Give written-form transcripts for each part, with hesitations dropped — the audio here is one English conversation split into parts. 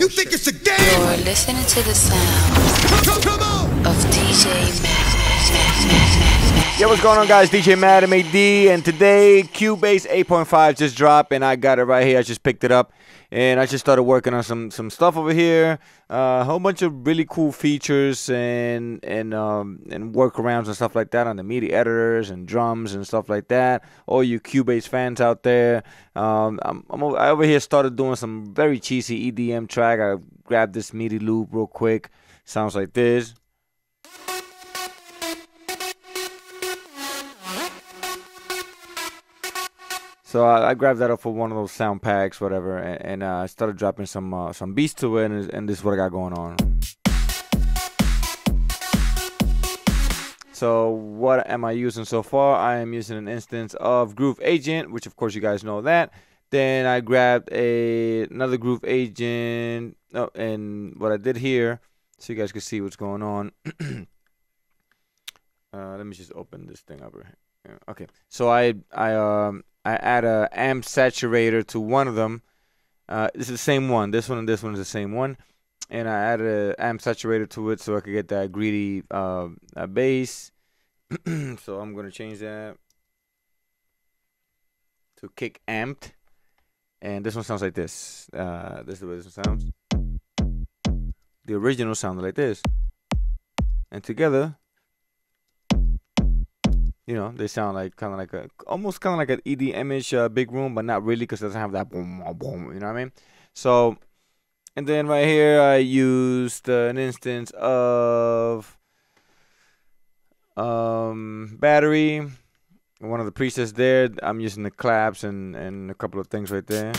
You think it's a game? You're listening to the sound of DJ Mad. Yo, what's going on, guys? DJ Mad MAD, and today Cubase 8.5 just dropped, and I got it right here. I just picked it up, and I just started working on some stuff over here. A whole bunch of really cool features and workarounds and stuff like that on the MIDI editors and drums and stuff like that. All you Cubase fans out there, I over here started doing some very cheesy EDM track. I grabbed this MIDI loop real quick. Sounds like this. So I grabbed that up for one of those sound packs, whatever, and I started dropping some beats to it, and this is what I got going on. So what am I using so far? I am using an instance of Groove Agent, which of course you guys know that. Then I grabbed another Groove Agent, and what I did here, so you guys can see what's going on. Let me just open this thing up right here. Okay, so I add a amp saturator to one of them. This is the same one. This one and this one is the same one. And I added an amp saturator to it so I could get that greedy bass. So I'm going to change that to kick amped. And this one sounds like this. This is the way this one sounds. The original sounded like this. And together, you know, they sound like almost kind of like an EDM-ish big room, but not really, because it doesn't have that boom, boom. You know what I mean? So, and then right here I used an instance of battery. One of the presets there. I'm using the claps and a couple of things right there.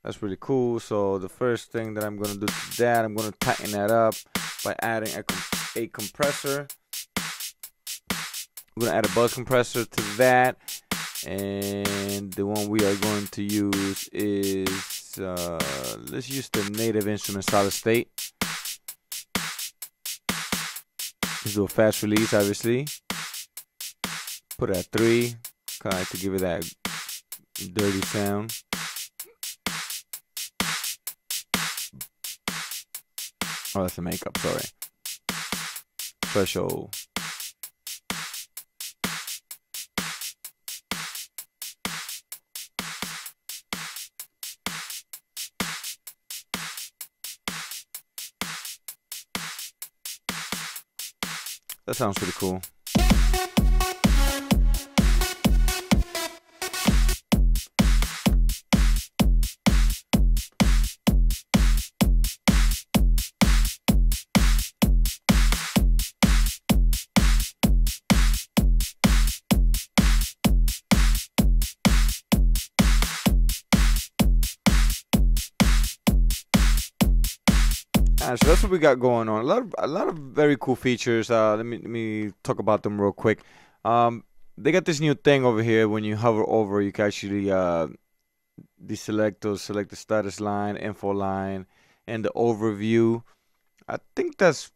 That's really cool. So the first thing that I'm gonna do to that, I'm gonna tighten that up by adding a compressor. We're gonna add a buzz compressor to that, and the one we are going to use is let's use the Native Instruments solid state. Let's do a fast release, obviously. Put it at 3, kind of like to give it that dirty sound. Oh, that's the makeup. Sorry. Threshold. That sounds pretty cool. So that's what we got going on. A lot of very cool features. Let me talk about them real quick. They got this new thing over here. When you hover over, you can actually deselect or select the status line, info line, and the overview. I think that's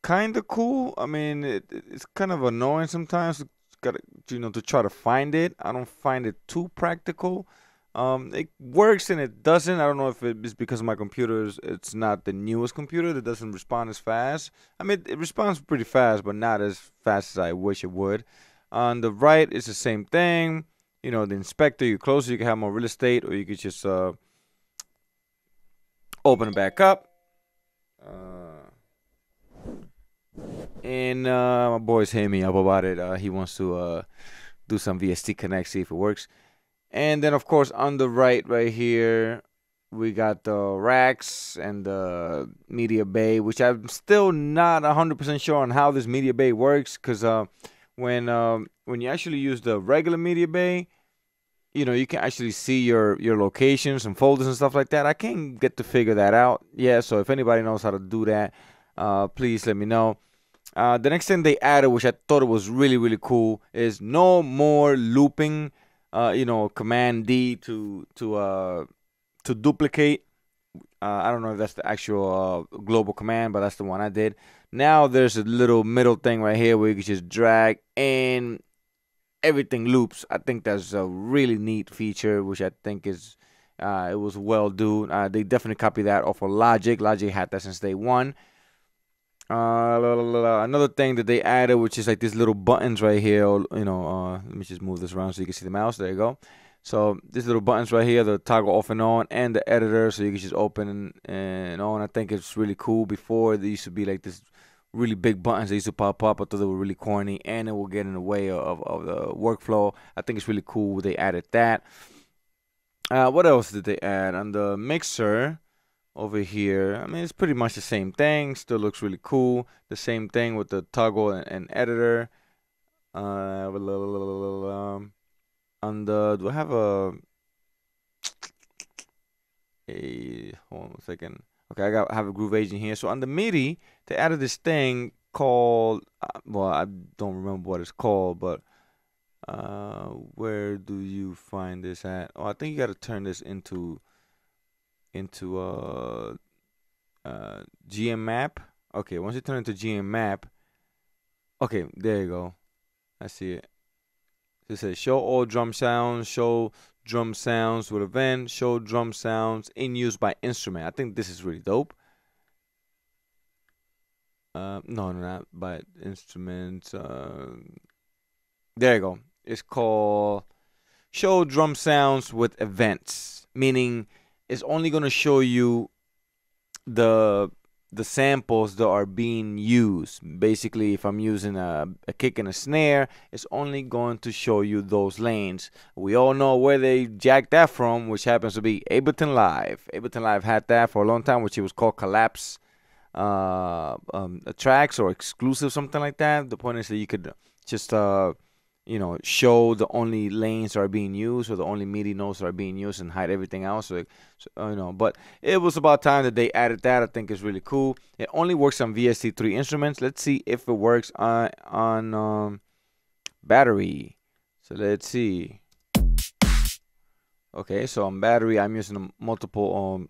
kind of cool. I mean, it's kind of annoying sometimes. Got to try to find it. I don't find it too practical. It works and it doesn't. I don't know if it's because of my computer. It's not the newest computer that doesn't respond as fast. I mean, it responds pretty fast, but not as fast as I wish it would. On the right, it's the same thing. You know, the inspector, you close it, you can have more real estate, or you could just open it back up. And my boy's hitting me up about it. He wants to do some VST Connect, see if it works. And then, of course, on the right here, we got the racks and the media bay, which I'm still not 100% sure on how this media bay works. Because when you actually use the regular media bay, you know, you can actually see your locations and folders and stuff like that. I can't get to figure that out. Yeah, so if anybody knows how to do that, please let me know. The next thing they added, which I thought it was really, really cool, is no more looping. You know, Command D to duplicate. I don't know if that's the actual global command, but that's the one I did. Now there's a little middle thing right here where you can just drag and everything loops. I think that's a really neat feature, which I think is It was well due. They definitely copied that off of Logic. Logic had that since day one. Another thing that they added, which is like these little buttons right here. Let me just move this around so you can see the mouse. There you go. So these little buttons right here, the toggle off and on, and the editor, so you can just open and on. I think it's really cool. Before, there used to be like this really big buttons that used to pop up. I thought they were really corny, and it will get in the way of the workflow. I think it's really cool they added that. What else did they add on the mixer? Over here, I mean, it's pretty much the same thing. Still looks really cool. The same thing with the toggle and editor. On the, do I have hold on a second. Okay, I have a groove agent here. So on the MIDI, they added this thing called, well, I don't remember what it's called, but where do you find this at? Oh, I think you got to turn this into GM map. Okay, once you turn into GM map, okay, there you go. I see it. It says show all drum sounds, show drum sounds with event, show drum sounds in use by instrument. I think this is really dope. No, not by instruments. There you go. It's called show drum sounds with events, meaning it's only going to show you the samples that are being used. Basically, if I'm using a kick and a snare, it's only going to show you those lanes. We all know where they jacked that from, which happens to be Ableton Live. Ableton Live had that for a long time, which it was called Collapse tracks or exclusive, something like that. The point is that you could just show the only lanes that are being used or the only MIDI notes that are being used and hide everything else. But it was about time that they added that. I think it's really cool. It only works on VST3 instruments. Let's see if it works on battery. So let's see. Okay, so on battery, I'm using multiple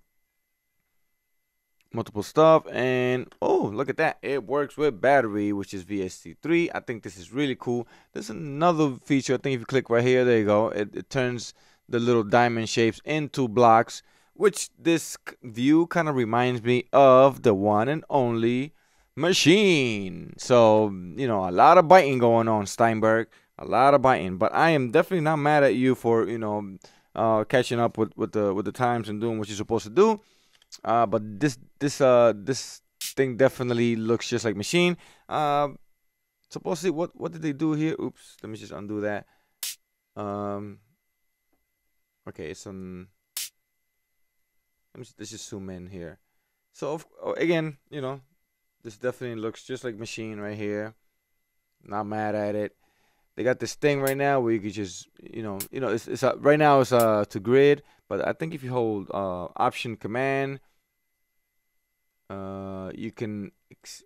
stuff, and oh, look at that, it works with battery, which is VST3. I think this is really cool. There's another feature. I think if you click right here, there you go, it turns the little diamond shapes into blocks, which this view kind of reminds me of the one and only Machine. So a lot of biting going on, Steinberg, a lot of biting. But I am definitely not mad at you for catching up with the times and doing what you're supposed to do. But this thing definitely looks just like Machine. Supposedly, what did they do here? Oops, let me just undo that. Okay, let's just zoom in here. So again, this definitely looks just like Machine right here. Not mad at it. They got this thing right now where you could just, it's right now it's to grid, but I think if you hold Option Command, you can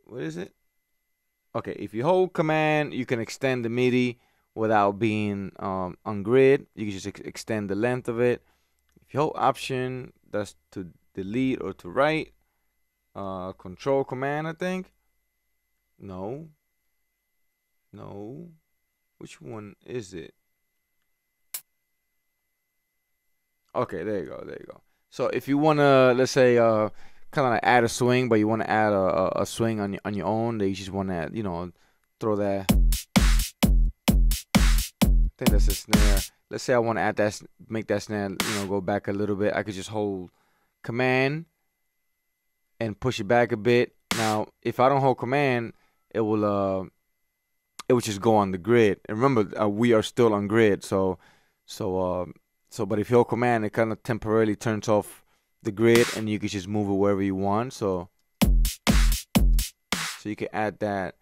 what is it? Okay, if you hold Command, you can extend the MIDI without being on grid. You can just extend the length of it. If you hold Option, that's to delete or to write. Control Command, I think. No. Which one is it? Okay, there you go. So if you wanna, let's say, kind of like add a swing, but you want to add a swing on your own, that you just want to, throw that. I think that's a snare. Let's say I want to add that, make that snare, go back a little bit. I could just hold Command and push it back a bit. Now, if I don't hold Command, it will just go on the grid. And remember, we are still on grid, but if you hold Command, it kind of temporarily turns off the grid, and you can just move it wherever you want. So you can add that,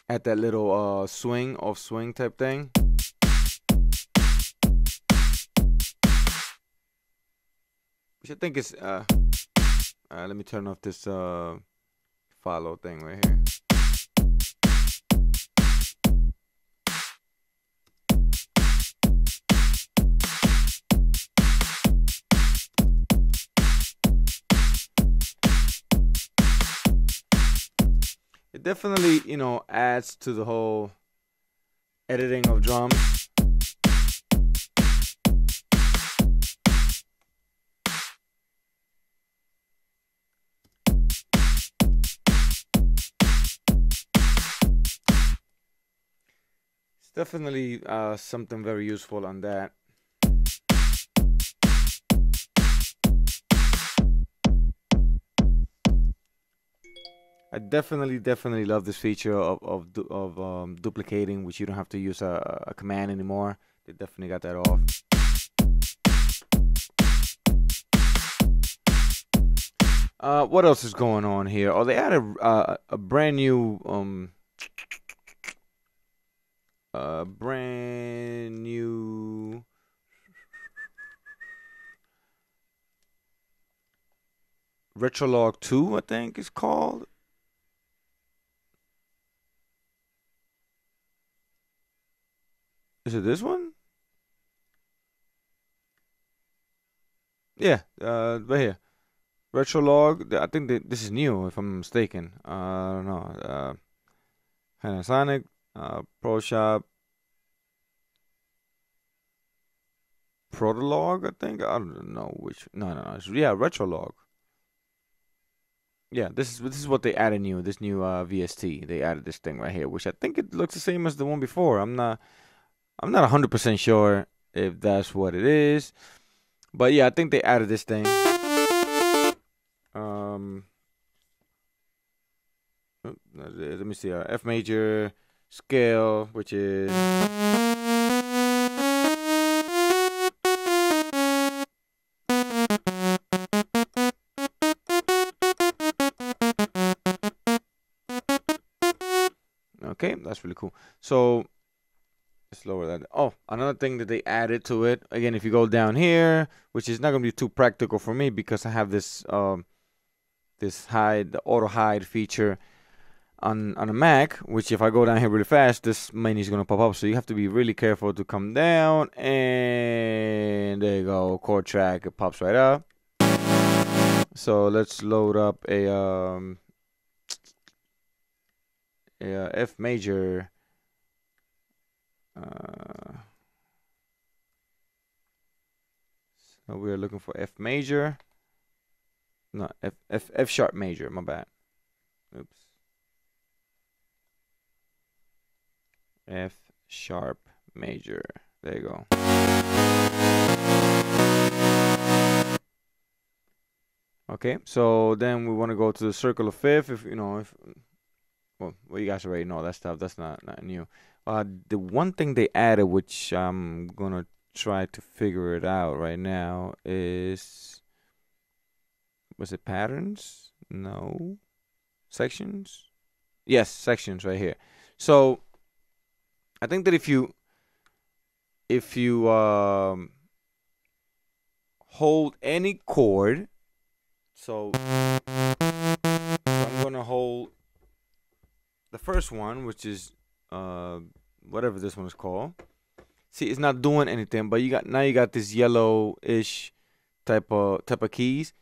add that little swing type thing. Which I think is let me turn off this follow thing right here. It definitely, adds to the whole editing of drums. It's definitely something very useful on that. I definitely love this feature of duplicating, which you don't have to use a command anymore. They definitely got that off. What else is going on here? Oh, they added a brand new Retrologue 2, I think it's called. Is it this one? Yeah, right here. Retrologue. I think this is new, if I'm mistaken. I don't know. Panasonic, Pro Shop, Protologue, I think. I don't know which. No. Yeah, Retrologue. Yeah, this is what they added new. This new VST. They added this thing right here, which I think it looks the same as the one before. I'm not 100% sure if that's what it is, but yeah, I think they added this thing. Let me see. F major scale, which is okay. That's really cool. So let's lower that. Oh, another thing that they added to it. Again, if you go down here, which is not gonna be too practical for me because I have this this the auto hide feature on a Mac, which if I go down here really fast, this menu is gonna pop up. So you have to be really careful to come down, and there you go, chord track. It pops right up. So let's load up a F major. So we are looking for F major. No, F sharp major. My bad. Oops. F sharp major. There you go. Okay, so then we want to go to the circle of fifth. If you know, well, you guys already know that stuff. That's not new. The one thing they added, which I'm gonna try to figure it out right now, is, was it patterns? No. Sections? Yes, sections right here. So I think that if you hold any chord, so I'm gonna hold the first one, which is whatever this one is called. See, it's not doing anything, but you got this yellowish type of keys,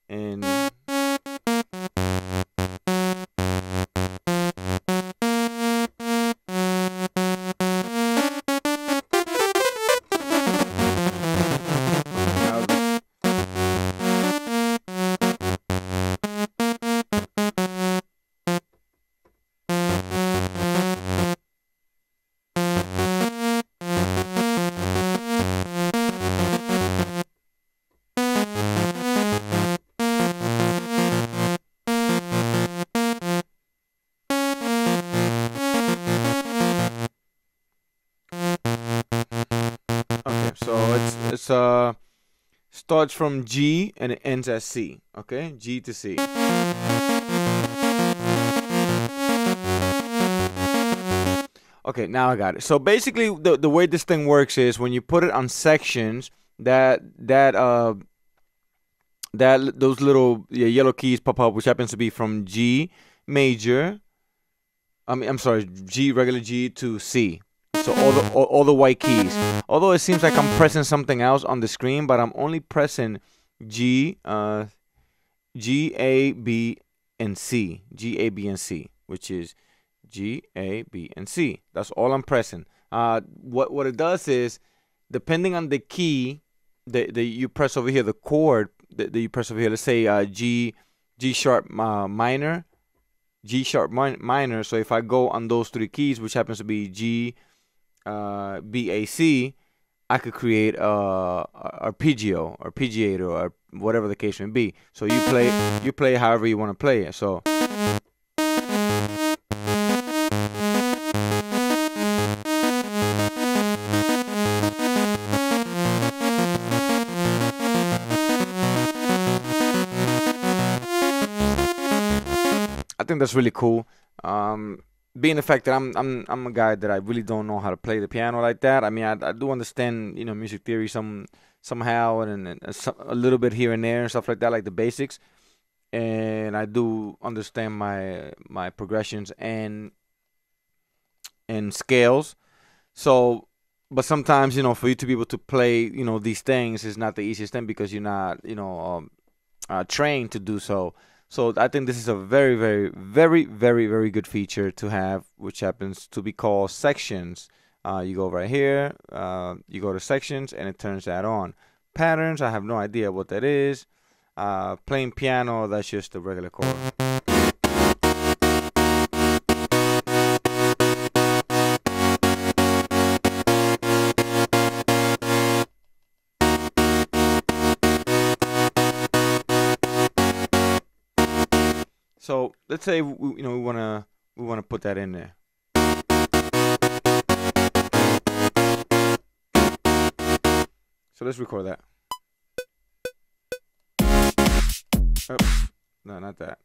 and starts from G and it ends at C. Okay, G to C. Okay, now I got it. So basically, the way this thing works is when you put it on sections, those little yellow keys pop up, which happens to be from G major. I'm sorry, regular G to C. So all the white keys. Although it seems like I'm pressing something else on the screen, but I'm only pressing G, A, B, and C. G, A, B, and C, which is G, A, B, and C. That's all I'm pressing. What it does is, depending on the key that you press over here, the chord that you press over here, let's say G sharp minor, G sharp minor. So if I go on those three keys, which happens to be G, B, A, C, I could create arpeggio, arpeggiator, or whatever the case may be. So you play however you want to play it. So I think that's really cool. Being the fact that I'm a guy that I really don't know how to play the piano like that. I mean, I do understand, you know, music theory somehow, and a little bit here and there and stuff like that, like the basics. And I do understand my progressions and scales. So, but sometimes, you know, for you to be able to play, you know, these things is not the easiest thing because you're not, you know, trained to do so. So I think this is a very, very, very, very, very good feature to have, which happens to be called sections. You go right here, you go to sections, and it turns that on. Patterns, I have no idea what that is. Playing piano, that's just a regular chord. So let's say we wanna put that in there. So let's record that. Oops. No, not that.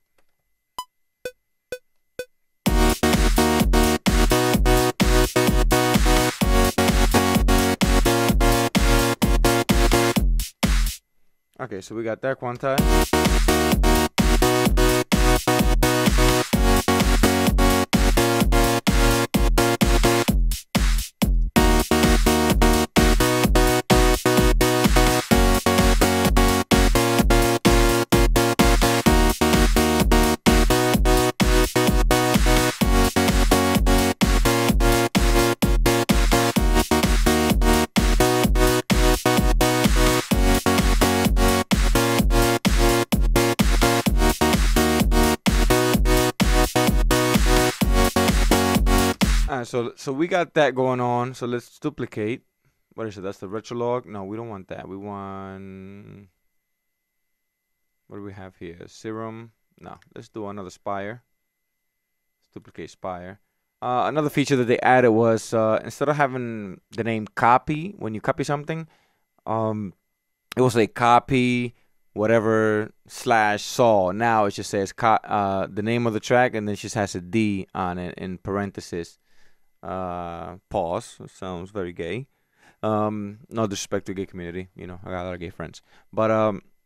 Okay, so we got that quantized. So we got that going on. So let's duplicate. What is it? That's the Retrologue. No, we don't want that. We want, what do we have here? Serum. No, let's do another Spire. Let's duplicate Spire. Another feature that they added was instead of having the name copy when you copy something, it will say copy whatever / saw. Now it just says the name of the track, and then it just has a D on it in parentheses. Pause. It sounds very gay. No disrespect to the gay community. You know, I got a lot of gay friends, but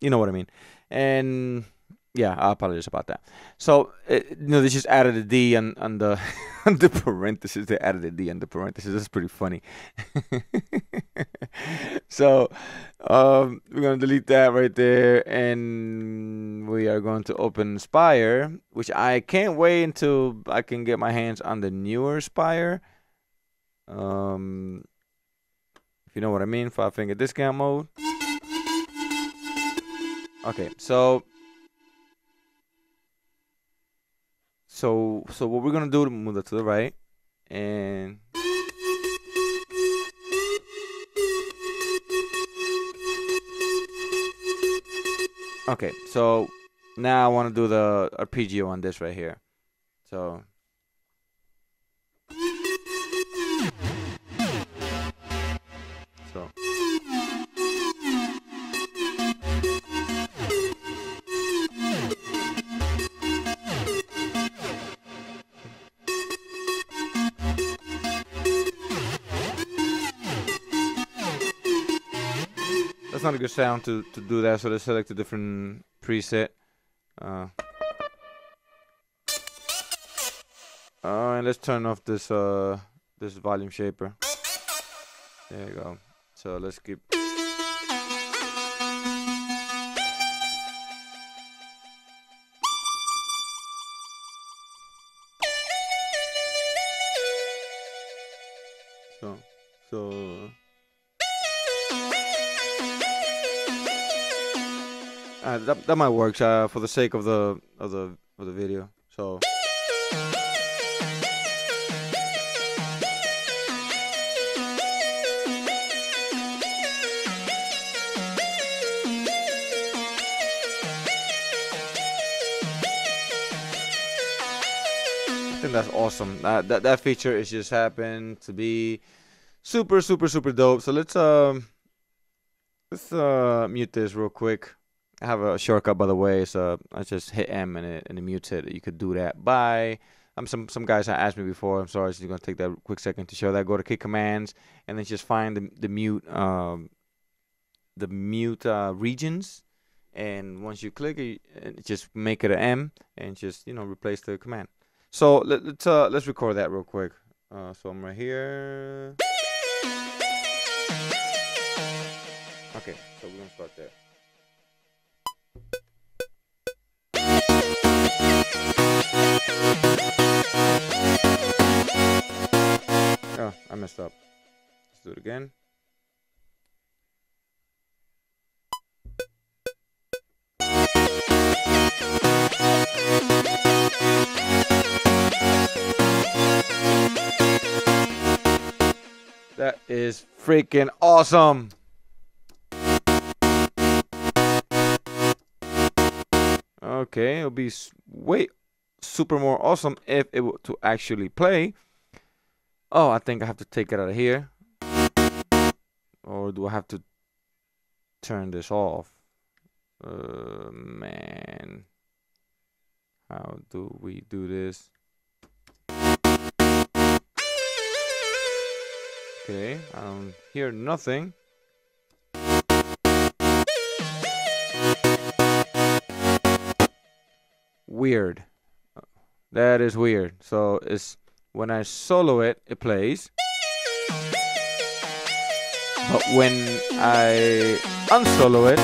you know what I mean. And yeah, I apologize about that. So you know, they just added a D on the on the parentheses. They added a D on the parentheses. That's pretty funny. So we're gonna delete that right there, and we are going to open Spire, which I can't wait until I can get my hands on the newer Spire. If you know what I mean, 5-finger discount mode. Okay, so what we're gonna do to move that to the right, and okay, so now I want to do the arpeggio on this right here. So that's not a good sound to do that, so let's select a different preset. And let's turn off this this volume shaper. There you go. So let's keep. So That might work for the sake of the video. So. I think that's awesome. That feature is just happened to be super dope. So let's mute this real quick. I have a shortcut, by the way, so I just hit M and it mutes it. You could do that by some guys have asked me before. I'm sorry, so you're gonna take that quick second to show that. Go to Key Commands and then just find the mute regions, and once you click it, just make it an M and just replace the command. So let's record that real quick. So I'm right here. Okay, so we're gonna start there. Oh, I messed up. Let's do it again. That is freaking awesome. Okay, it'll be way super more awesome if it were to actually play. Oh, I think I have to take it out of here. Or do I have to turn this off? Man. How do we do this? Okay, I don't hear nothing. Weird. That is weird. So it's when I solo it, it plays. But when I unsolo it,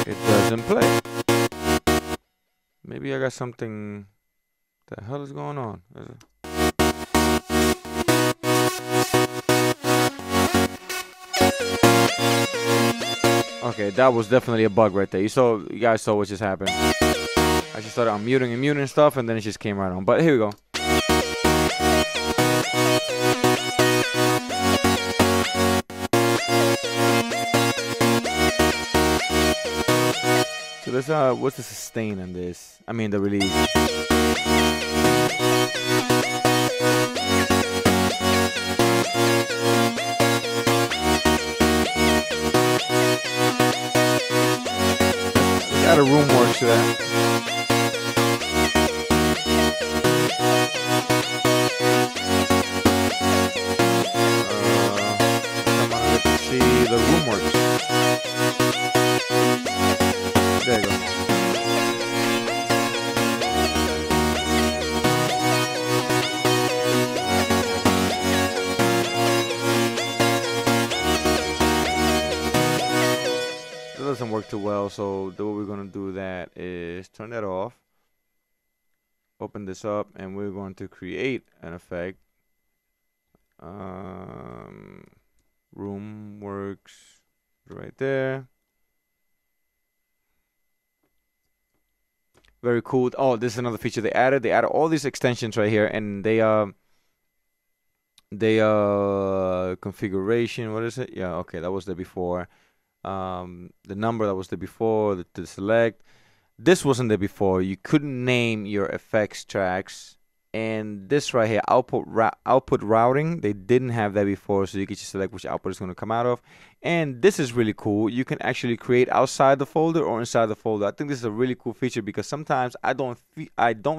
it doesn't play. Maybe I got something. What the hell is going on? Okay, that was definitely a bug right there. You guys saw what just happened. I just started unmuting and muting stuff, and then it just came right on. But here we go. So let's what's the sustain on this? I mean the release. Let's add a room work to that. The room works. There you go. That doesn't work too well, so what we're gonna do that is turn that off, open this up, and we're going to create an effect. Room works right there. Very cool. Oh, this is another feature they added. They added all these extensions right here, and they configuration. What is it? Yeah, okay, that was there before. The number that was there before. The select. This wasn't there before. You couldn't name your effects tracks. And this right here, output routing, they didn't have that before, so you can just select which output is going to come out of. And this is really cool. You can actually create outside the folder or inside the folder. I think this is a really cool feature because sometimes I don't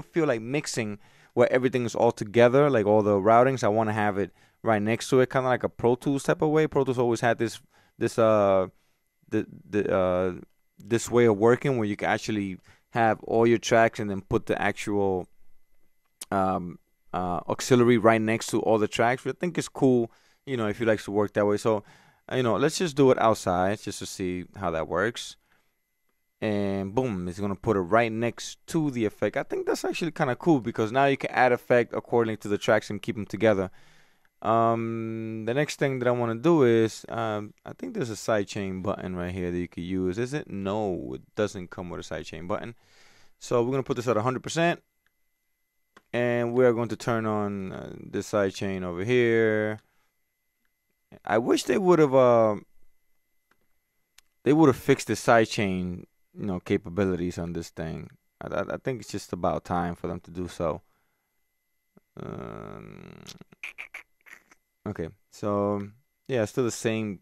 feel like mixing where everything is all together, like all the routings. I want to have it right next to it, kind of like a Pro Tools type of way. Pro Tools always had this way of working where you can actually have all your tracks and then put the actual auxiliary right next to all the tracks, which I think is cool, if you like to work that way. So, let's just do it outside just to see how that works. And boom, it's gonna put it right next to the effect. I think that's actually kind of cool because now you can add effect according to the tracks and keep them together. The next thing that I want to do is, I think there's a sidechain button right here that you could use. Is it? No, it doesn't come with a sidechain button. So we're going to put this at 100%. And we are going to turn on this sidechain over here. I wish they would have fixed the sidechain, capabilities on this thing. I think it's just about time for them to do so. Okay, so yeah, still the same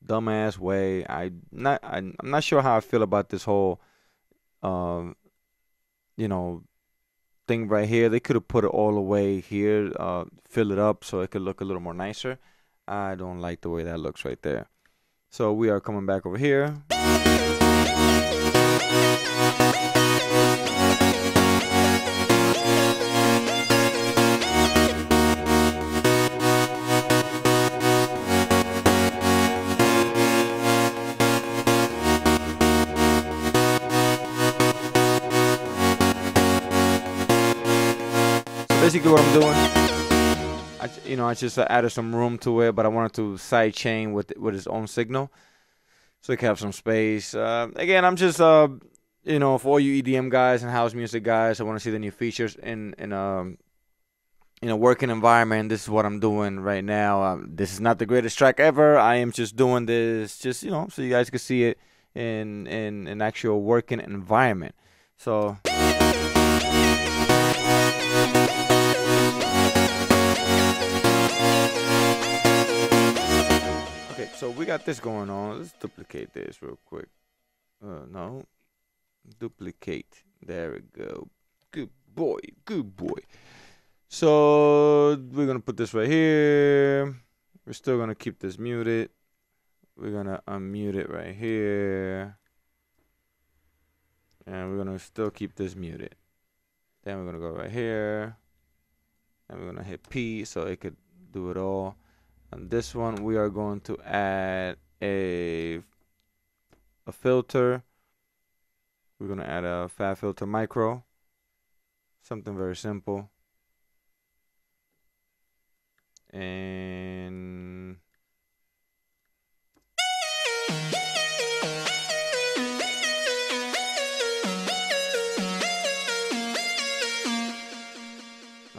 dumbass way. I'm not sure how I feel about this whole thing right here. They could have put it all the way here, fill it up so it could look a little more nicer. I don't like the way that looks right there. So we are coming back over here. Basically what I'm doing, I just added some room to it, but I wanted to sidechain with its own signal, so it can have some space. Again, I'm just for all you EDM guys and house music guys, I want to see the new features in a working environment. This is what I'm doing right now. This is not the greatest track ever. I am just doing this just so you guys can see it in an actual working environment. So. So we got this going on. Let's duplicate this real quick. No. Duplicate. There we go. Good boy. Good boy. So we're going to put this right here. We're still going to keep this muted. We're going to unmute it right here. And we're going to still keep this muted. Then we're going to go right here. And we're going to hit P so it could do it all. On this one, we are going to add a filter. We're going to add a Fat Filter Micro. Something very simple. And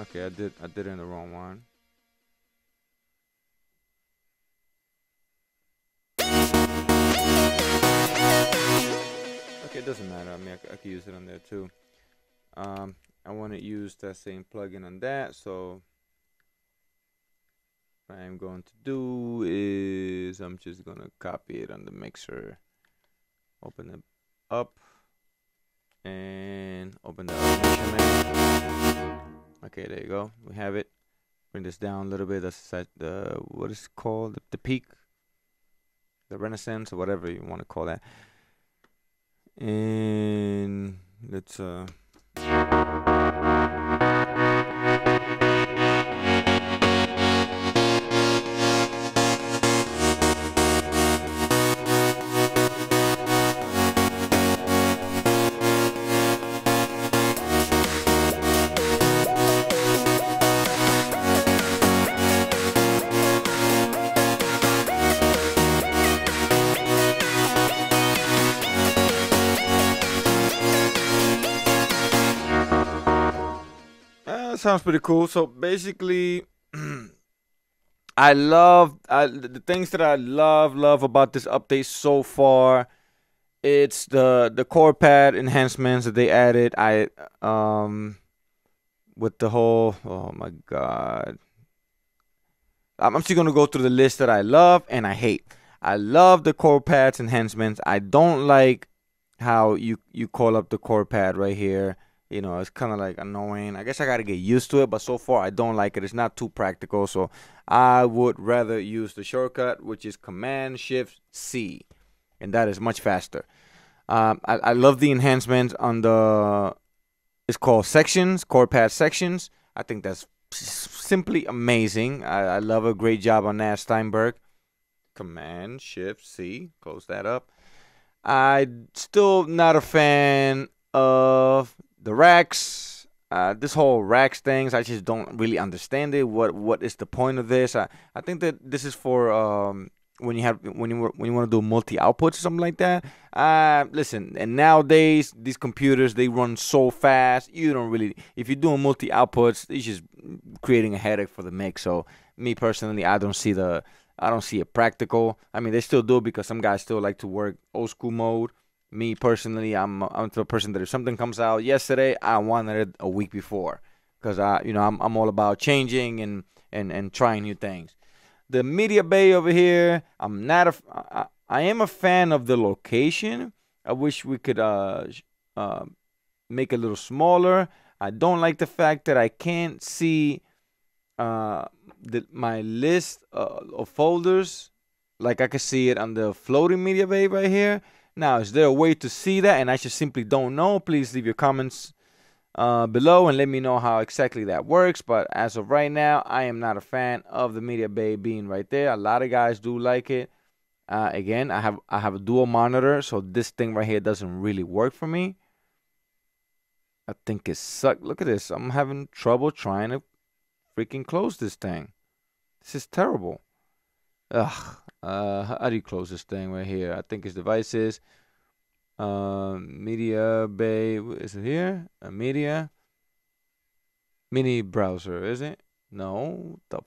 okay, I did it in the wrong one. Okay, it doesn't matter. I mean, I could use it on there too. I want to use that same plugin on that. So what I'm going to do is I'm just going to copy it on the mixer. Open it up and open the automation menu. Okay, there you go. We have it. Bring this down a little bit. That's set the what is it called? The peak, the Renaissance, or whatever you want to call that. And let's sounds pretty cool. So basically, I love the things that I love about this update so far. It's the core pad enhancements that they added. With the whole, oh my god, I'm just gonna go through the list that I love and I hate. I love the core pads enhancements. I don't like how you call up the core pad right here. It's kind of like annoying. I guess I got to get used to it, but so far I don't like it. It's not too practical, so I would rather use the shortcut, which is Command-Shift-C, and that is much faster. I love the enhancement on it's called Sections, Core Pad Sections. I think that's simply amazing. I love a great job on that, Steinberg. Command-Shift-C, close that up. I'm still not a fan of the racks. this whole racks things, I just don't really understand it. What is the point of this? I think that this is for when you want to do multi outputs or something like that. Listen, and nowadays these computers, they run so fast. You don't really, if you're doing multi outputs, it's just creating a headache for the mix. So me personally, I don't see it practical. I mean, they still do it because some guys still like to work old school mode. Me personally, I'm the person that if something comes out yesterday, I wanted it a week before, because I'm all about changing and trying new things. The media bay over here, I am a fan of the location. I wish we could make it a little smaller. I don't like the fact that I can't see my list of folders like I can see it on the floating media bay right here. Now, is there a way to see that and I just simply don't know? Please leave your comments below and let me know how exactly that works. But as of right now, I am not a fan of the media bay being right there. A lot of guys do like it. Again, I have a dual monitor, so this thing right here doesn't really work for me. I think it sucks. Look at this. I'm having trouble trying to freaking close this thing. This is terrible. Ugh. How do you close this thing right here? I think it's devices. Media bay. Is it here? Media. Mini browser. Is it? No. The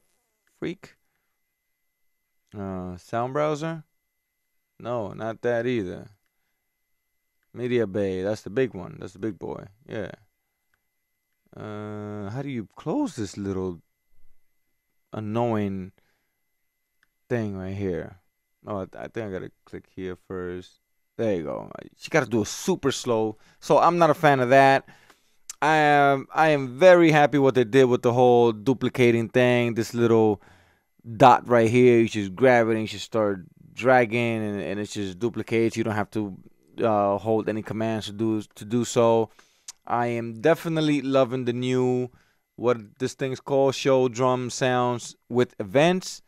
freak. Sound browser. No, not that either. Media bay. That's the big one. That's the big boy. Yeah. How do you close this little annoying thing right here? Oh, I think I gotta click here first. There you go. You gotta do it super slow. So I'm not a fan of that. I am very happy what they did with the whole duplicating thing. This little dot right here, you just grab it and you just start dragging, and it just duplicates. You don't have to hold any commands to do so. I am definitely loving the new, what this thing's called, show drum sounds with events.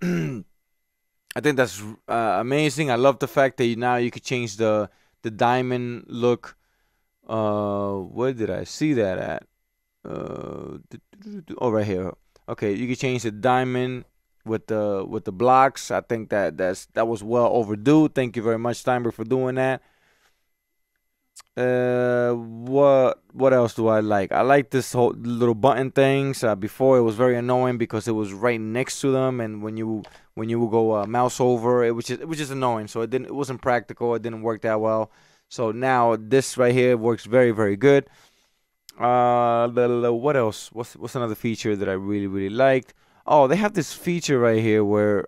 I think that's amazing. I love the fact that now you could change the diamond look. Where did I see that at? Oh, right here. Okay, you can change the diamond with the blocks. I think that was well overdue. Thank you very much, Steinberg, for doing that. What else do I like? I like this whole little button things. Before it was very annoying because it was right next to them, and when you would go mouse over, it was just annoying. So it wasn't practical. It didn't work that well. So now this right here works very, very good. What else? What's another feature that I really, really liked? Oh, they have this feature right here where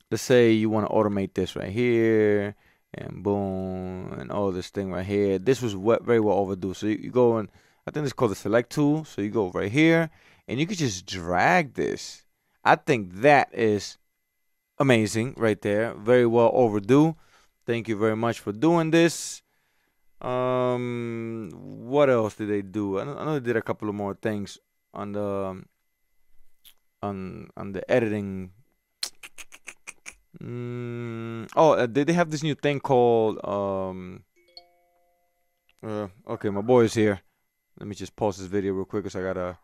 let's say you want to automate this right here, and boom, and all this thing right here. This was very well overdue. So you go and I think it's called the select tool. So you go right here and you can just drag this. I think that is amazing right there. Very well overdue. Thank you very much for doing this. What else did they do? I know they did a couple of more things on the editing. They have this new thing called okay, my boy is here. Let me just pause this video real quick because I gotta.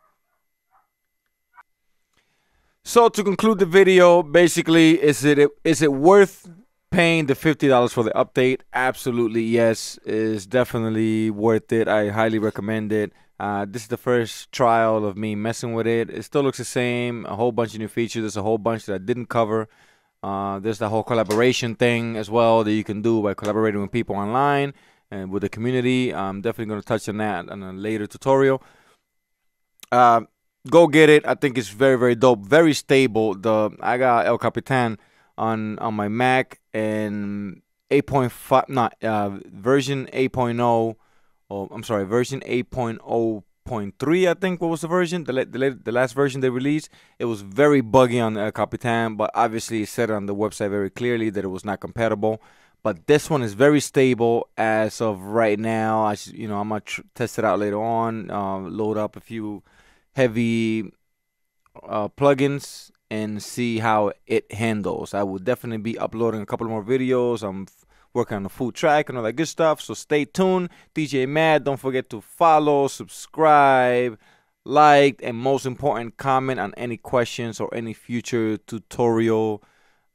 So to conclude the video, basically, is it worth paying the $50 for the update? Absolutely yes. It's definitely worth it. I highly recommend it. This is the first trial of me messing with it. It still looks the same. A whole bunch of new features. There's a whole bunch that I didn't cover. There's the whole collaboration thing as well that you can do by collaborating with people online and with the community. I'm definitely going to touch on that in a later tutorial. Go get it. I think it's very, very dope. Very stable. I got El Capitan on my Mac and 8.5, not version 8.0. Oh, I'm sorry, version 8.0.3. I think what was the version, the last version they released. It was very buggy on El Capitan, but obviously it said on the website very clearly that it was not compatible. But this one is very stable as of right now. I'm gonna test it out later on. Load up a few heavy plugins and see how it handles. I will definitely be uploading a couple more videos. I'm working on a full track and all that good stuff. So stay tuned. DJ Matt, don't forget to follow, subscribe, like, and most important, comment on any questions or any future tutorial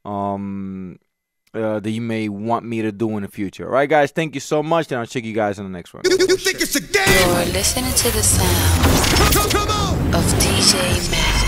that you may want me to do in the future. All right, guys, thank you so much, and I'll check you guys in the next one. You think it's a game? You're listening to the sound Come on! of DJ Matt.